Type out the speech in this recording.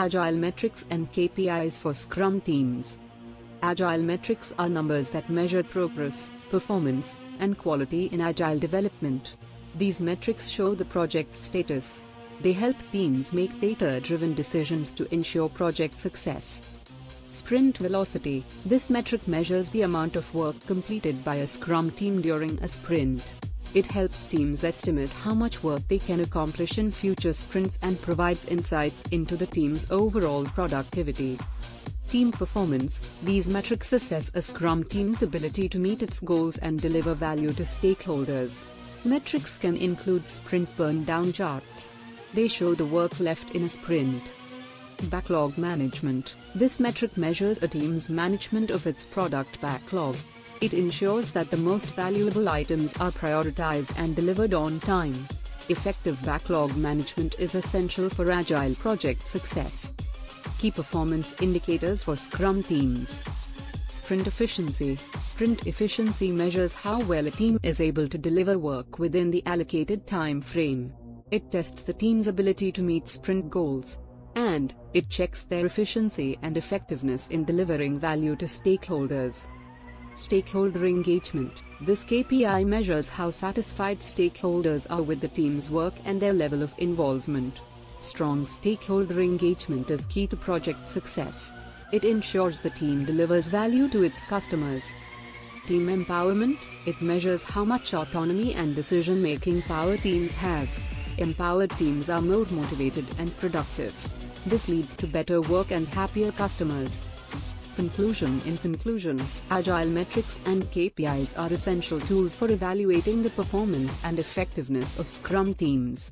Agile metrics and KPIs for Scrum teams. Agile metrics are numbers that measure progress, performance, and quality in Agile development. These metrics show the project's status. They help teams make data-driven decisions to ensure project success. Sprint Velocity. This metric measures the amount of work completed by a Scrum team during a sprint. It helps teams estimate how much work they can accomplish in future sprints and provides insights into the team's overall productivity. Team performance. These metrics assess a Scrum team's ability to meet its goals and deliver value to stakeholders. Metrics can include Sprint Burndown charts. They show the work left in a sprint. Backlog Management. This metric measures a team's management of its product backlog. It ensures that the most valuable items are prioritized and delivered on time. Effective backlog management is essential for Agile project success. Key performance indicators for Scrum teams. Sprint efficiency. Sprint efficiency measures how well a team is able to deliver work within the allocated time frame. It tests the team's ability to meet sprint goals, and it checks their efficiency and effectiveness in delivering value to stakeholders. Stakeholder engagement. This KPI measures how satisfied stakeholders are with the team's work and their level of involvement. Strong stakeholder engagement is key to project success. It ensures the team delivers value to its customers. Team empowerment. It measures how much autonomy and decision-making power teams have. Empowered teams are more motivated and productive. This leads to better work and happier customers. Conclusion. In conclusion, Agile metrics and KPIs are essential tools for evaluating the performance and effectiveness of Scrum teams.